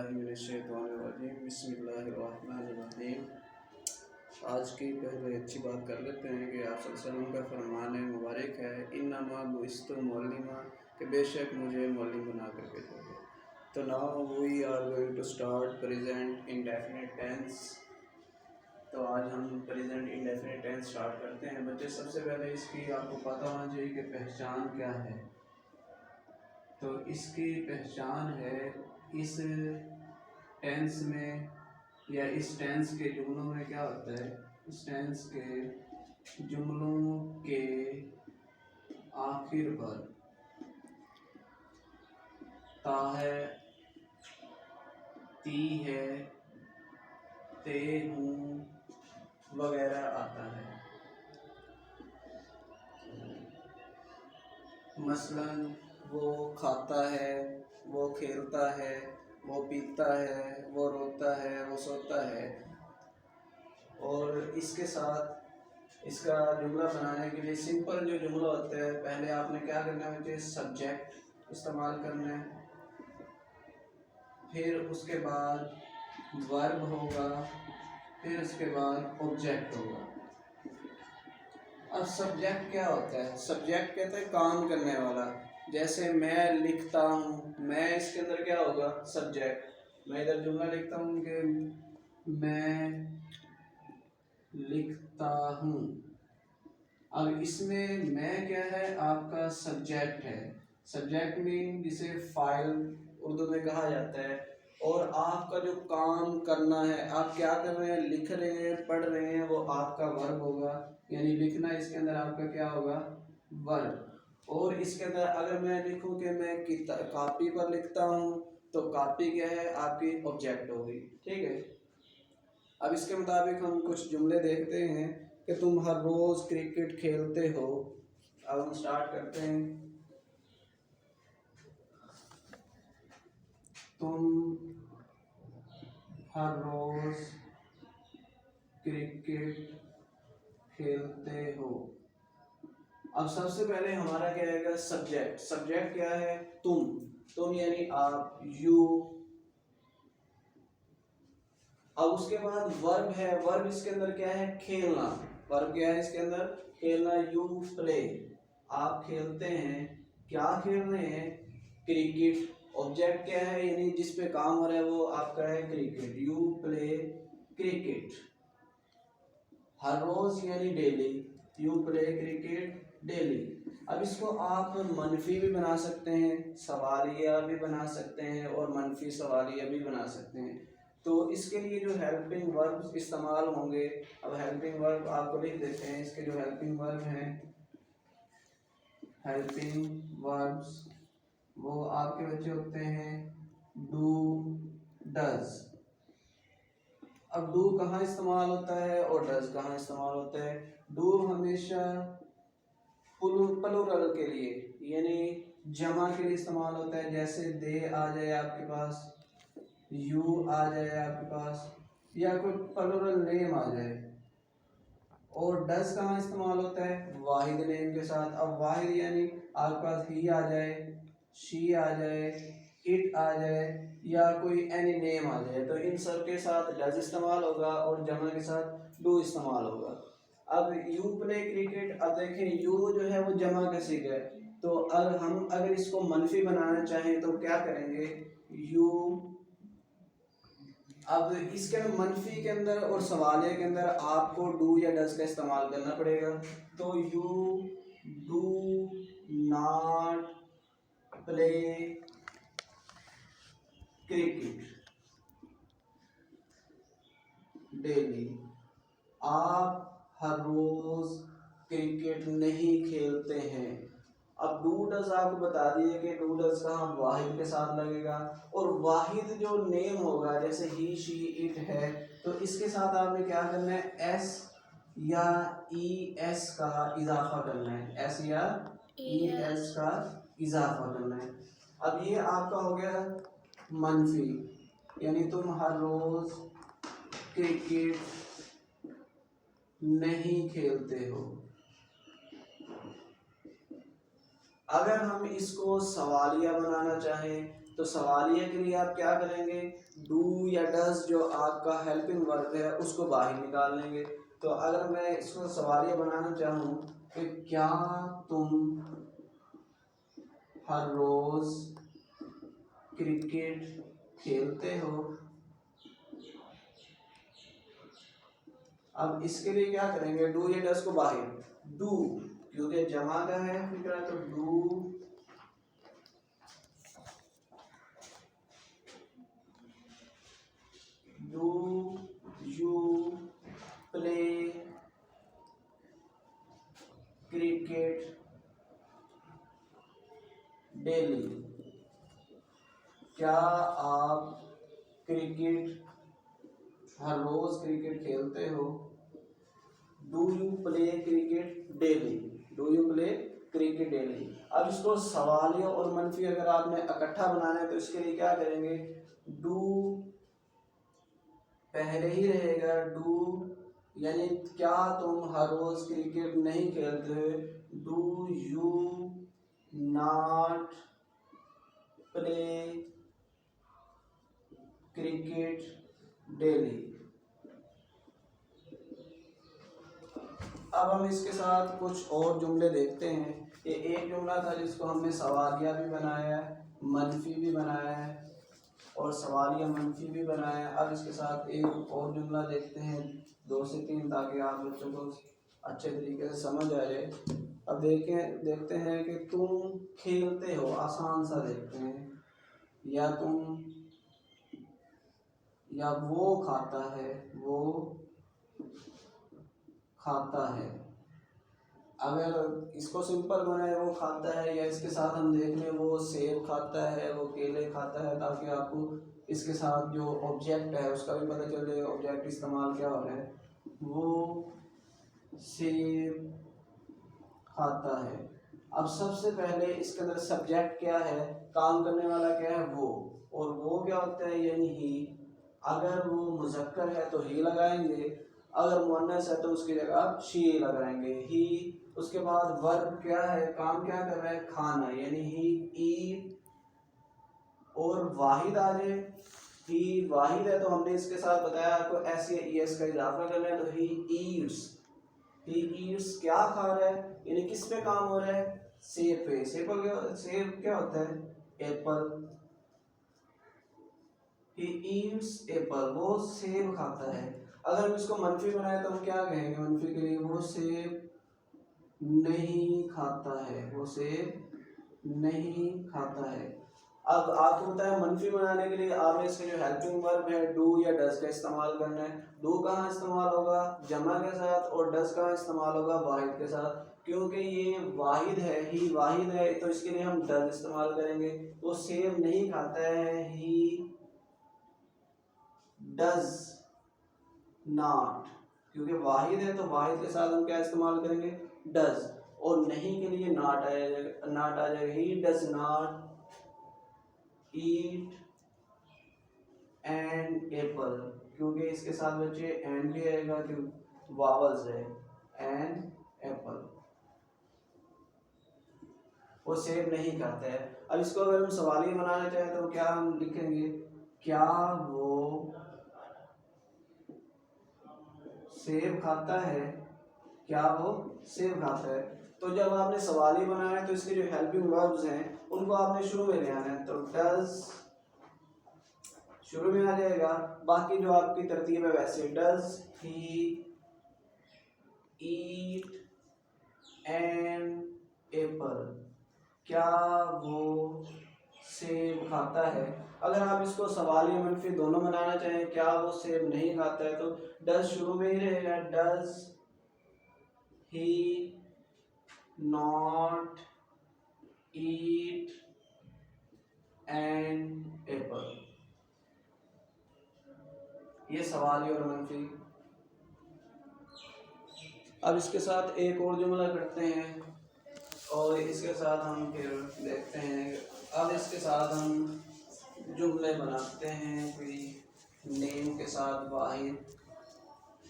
बिस्मिल्लाहिर्रहमानिर्रहीम बिस्मिल्लाहिर्रहमानिर्रहीम। आज की पहले अच्छी बात कर लेते हैं कि आप सल्लल्लाहु अलैहि वसल्लम का फरमान मुबारक है, इन्नमा बुइस्तु मुअल्लिमा, कि बेशक मुझे मुअल्लिम बना कर भेजा गया। तो now we are going to start present indefinite tense. तो आज हम प्रेजेंट इंडेफिनिट टेंस स्टार्ट करते हैं। बच्चे, सबसे पहले इसकी आपको पता होना चाहिए कि पहचान क्या है। तो इसकी पहचान है, इस टेंस में या इस टेंस के जुमलों में क्या होता है, इस टेंस के जुमलों के आखिर पर ता है, ती है, ते हूँ वगैरह आता है। मसलन वो खाता है, वो खेलता है, वो पीता है, वो रोता है, वो सोता है। और इसके साथ इसका जुमला बनाने के लिए सिंपल जो जुमला होता है, पहले आपने क्या करना है बच्चे, सब्जेक्ट इस्तेमाल करना है, फिर उसके बाद वर्ब होगा, फिर उसके बाद ऑब्जेक्ट होगा। अब सब्जेक्ट क्या होता है? सब्जेक्ट कहते हैं काम करने वाला। जैसे मैं लिखता हूँ, मैं इसके अंदर क्या होगा, सब्जेक्ट। मैं इधर जुमला लिखता हूँ कि मैं लिखता हूँ। अब इसमें मैं क्या है, आपका सब्जेक्ट है। सब्जेक्ट मीन जिसे फाइल उर्दू में कहा जाता है। और आपका जो काम करना है, आप क्या कर रहे हैं, लिख रहे हैं, पढ़ रहे हैं, वो आपका वर्ब होगा। यानी लिखना इसके अंदर आपका क्या होगा, वर्ब। और इसके अंदर अगर मैं लिखूं कि मैं कॉपी पर लिखता हूं, तो कॉपी क्या है, आपकी ऑब्जेक्ट होगी। ठीक है। अब इसके मुताबिक हम कुछ जुमले देखते हैं कि तुम हर रोज़ क्रिकेट खेलते हो। अब हम स्टार्ट करते हैं। तुम हर रोज़ क्रिकेट खेलते हो। अब सबसे पहले हमारा क्या आएगा, सब्जेक्ट। सब्जेक्ट क्या है, तुम यानी आप, यू। अब उसके बाद वर्ब है। वर्ब इसके अंदर क्या है, खेलना। वर्ब क्या है इसके अंदर, खेलना। यू प्ले, आप खेलते हैं। क्या खेल रहे हैं, क्रिकेट। ऑब्जेक्ट क्या है, यानी जिस पे काम हो रहा है वो आपका है क्रिकेट। You play cricket. हर रोज यानी daily, you play cricket daily. अब इसको आप मनफी भी बना सकते हैं, सवालिया भी बना सकते हैं, और मनफी सवालिया भी बना सकते हैं। तो इसके लिए जो हेल्पिंग वर्ब्स इस्तेमाल होंगे, अब हेल्पिंग वर्ब आपको लिख देते हैं। इसके जो हेल्पिंग वर्ब हैं, हेल्पिंग वर्ब्स वो आपके बच्चे होते हैं डू, डज। अब डू कहाँ इस्तेमाल होता है और डज कहाँ इस्तेमाल होता है। डू हमेशा प्लूरल के लिए, यानी जमा के लिए इस्तेमाल होता है। जैसे दे आ जाए आपके पास, यू आ जाए आपके पास, या कोई प्लूरल नेम आ जाए। और डज कहाँ इस्तेमाल होता है, वाहिद नेम के साथ। अब वाहिद यानी आपके पास ही आ जाए, शी आ जाए, इट आ जाए, या कोई एनी नेम आ जाए, तो इन सब के साथ डज इस्तेमाल होगा और जमा के साथ डू इस्तेमाल होगा। अब यू प्ले क्रिकेट, अब देखें यू जो है वो जमा का सीगा है। तो अगर इसको मनफी बनाना चाहें तो क्या करेंगे, यू। अब इसके अंदर मनफी के अंदर और सवालिया के अंदर आपको डू या डज का इस्तेमाल करना पड़ेगा। तो you do not play cricket daily, आप हर रोज क्रिकेट नहीं खेलते हैं। अब डू डज आपको बता दिए कि डू डज का हम वाहिद के साथ लगेगा। और वाहिद जो नेम होगा, जैसे ही, शी, इट है, तो इसके साथ आपने क्या करना है, एस या ई एस का इजाफा करना है। एस या ई एस का इजाफा करना है। अब ये आपका हो गया मनफी, यानी तुम हर रोज क्रिकेट नहीं खेलते हो। अगर हम इसको सवालिया बनाना चाहें तो सवालिया के लिए आप क्या करेंगे, डू या डज जो आपका हेल्पिंग वर्ब है उसको बाहर निकाल लेंगे। तो अगर मैं इसको सवालिया बनाना चाहूँ कि क्या तुम हर रोज क्रिकेट खेलते हो, अब इसके लिए क्या करेंगे, डू या डज को बाहर, डू क्योंकि जमा का है फिक्र, तो do you play cricket daily, क्या आप क्रिकेट हर रोज क्रिकेट खेलते हो। Do you play cricket daily, do you play cricket daily. अब इसको सवालिया और मनफी अगर आपने इकट्ठा बनाना है तो इसके लिए क्या करेंगे, डू पहले ही रहेगा, डू यानी क्या तुम हर रोज क्रिकेट नहीं खेलते, do you not play cricket daily. अब हम इसके साथ कुछ और जुमले देखते हैं। ये एक जुमला था जिसको हमने सवालिया भी बनाया है, मनफी भी बनाया है और सवालिया मनफी भी बनाया है। अब इसके साथ एक और जुमला देखते हैं, 2 से 3, ताकि आप बच्चों को अच्छे तरीके से समझ आ जाए। अब देखते हैं कि तुम खेलते हो, आसान सा देखते हैं, या वो खाता है, वो खाता है। अगर इसको सिंपल बनाए वो खाता है, या इसके साथ हम देख लें वो सेब खाता है, वो केले खाता है, ताकि आपको इसके साथ जो ऑब्जेक्ट है उसका भी पता चल जाए ऑब्जेक्ट इस्तेमाल क्या हो रहा है। वो सेब खाता है। अब सबसे पहले इसके अंदर सब्जेक्ट क्या है, काम करने वाला क्या है, वो, और वो क्या होता है यानी ही। अगर वो मुज़क्कर है तो ही लगाएंगे, अगर मुअन्नस है तो उसकी जगह शी लगाएंगे, ही। उसके बाद वर्ब क्या है, काम क्या कर रहा है, खाना, यानी ही ईट। और वाहिद आ जाए, ही वाहिद है तो हमने इसके साथ बताया आपको एस या ई एस का इजाफा करना है, तो ही ईट्स, ही ईट्स क्या खा रहा है, यानी किस पे काम हो रहा है, सेब पे। सेब क्या होता है, एप्पल। ही ईट्स एप्पल, वो सेब खाता है। अगर हम इसको मनफी बनाए तो हम क्या कहेंगे मनफी के लिए, वो सेब नहीं खाता है, वो सेब नहीं खाता है। अब आपको पता है मनफी बनाने के लिए आपने इसके जो हेल्पिंग वर्ब है डू या डज का इस्तेमाल करना है। डू कहाँ इस्तेमाल होगा, जमा के साथ, और डज कहाँ इस्तेमाल होगा, वाहिद के साथ। क्योंकि ये वाहिद है, ही वाहिद है, तो इसके लिए हम डज इस्तेमाल करेंगे। वो सेब नहीं खाता है, ही डज नॉट, क्योंकि वाहिद है तो वाहिद के साथ हम क्या इस्तेमाल करेंगे, डज। और नहीं के लिए नॉट आ जाएगा, he does not eat an apple, क्योंकि इसके साथ बच्चे एन भी आएगा, क्योंकि वावल्स है, एन एप्पल, वो सेब नहीं खाता है। अब इसको अगर हम सवालिया बनाना चाहें तो क्या हम लिखेंगे, क्या वो सेब खाता है, क्या वो सेब खाता है। तो जब आपने सवालिया बनाना है तो इसके जो हेल्पिंग वर्ब्स हैं उनको आपने शुरू में ले आना है, तो डज शुरू में आ जाएगा, बाकी जो आपकी तरतीब है वैसे, does he eat an apple, क्या वो सेब खाता है। अगर आप इसको सवालिया मनफी दोनों बनाना चाहें, क्या वो सेब नहीं खाता है, तो डज शुरू में ही रहेगा, does he not eat an apple. ये सवालिया और मनफी। अब इसके साथ एक और जुमला करते हैं और इसके साथ हम फिर देखते हैं। अब इसके साथ हम जुमले बनाते हैं, कोई नेम के साथ वाहिद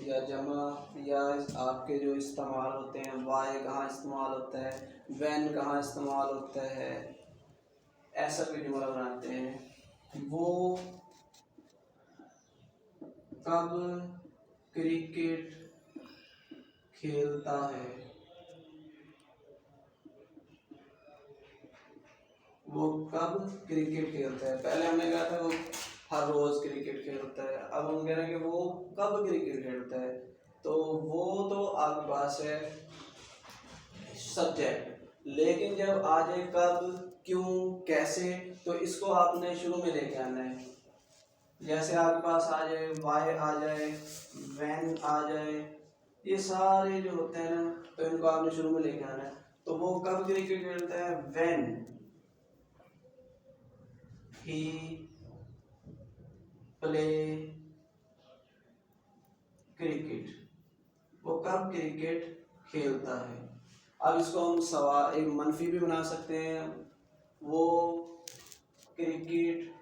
या जमा, या आपके जो इस्तेमाल होते हैं, वाई कहाँ इस्तेमाल होता है, वैन कहाँ इस्तेमाल होता है, ऐसा कोई जुमला बनाते हैं, वो कब क्रिकेट खेलता है, वो कब क्रिकेट खेलता है। पहले हमने कहा था वो हर रोज क्रिकेट खेलता है, अब हम कह रहे हैं कि वो कब क्रिकेट खेलता है। तो वो तो आपके पास है सब्जेक्ट, लेकिन जब आ जाए कब, क्यों, कैसे, तो इसको आपने शुरू में लेके आना है। जैसे आपके पास आ जाए वाई आ जाए, वैन आ जाए, ये सारे जो होते हैं ना, तो इनको आपने शुरू में लेके आना है। तो वो कब क्रिकेट खेलता है, व्हेन ही प्ले क्रिकेट, वो कब क्रिकेट खेलता है। अब इसको हम सवाल एक मनफी भी बना सकते हैं, वो क्रिकेट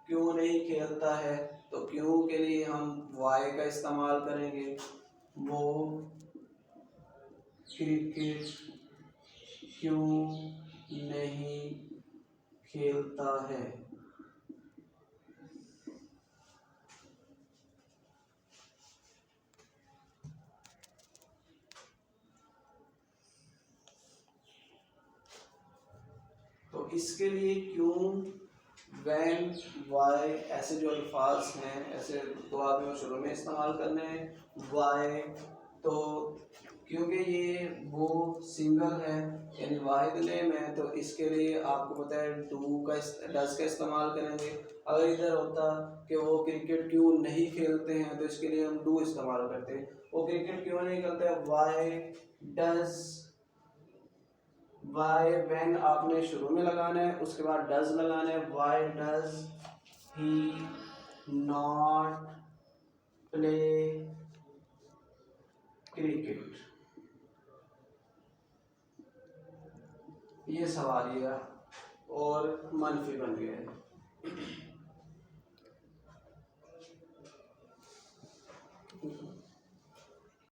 क्यों नहीं खेलता है, तो क्यों के लिए हम वाई का इस्तेमाल करेंगे, वो क्रिकेट क्यों नहीं खेलता है। तो इसके लिए क्यों, व्हेन, वाई, ऐसे जो अल्फाज हैं, ऐसे तो आपने शुरू में इस्तेमाल करने हैं। वाई तो क्योंकि ये वो सिंगल है यानी वाहिद नेम है, तो इसके लिए आपको पता है डू का डज का इस्तेमाल करेंगे। अगर इधर होता कि वो क्रिकेट क्यों नहीं खेलते हैं, तो इसके लिए हम डू इस्तेमाल करते हैं। वो क्रिकेट क्यों नहीं खेलते हैं, वाई डज, वाई व्हेन आपने शुरू में लगाना है, उसके बाद डज लगाना है। Why does he not play cricket, ये सवालिया और मनफी बन गया है।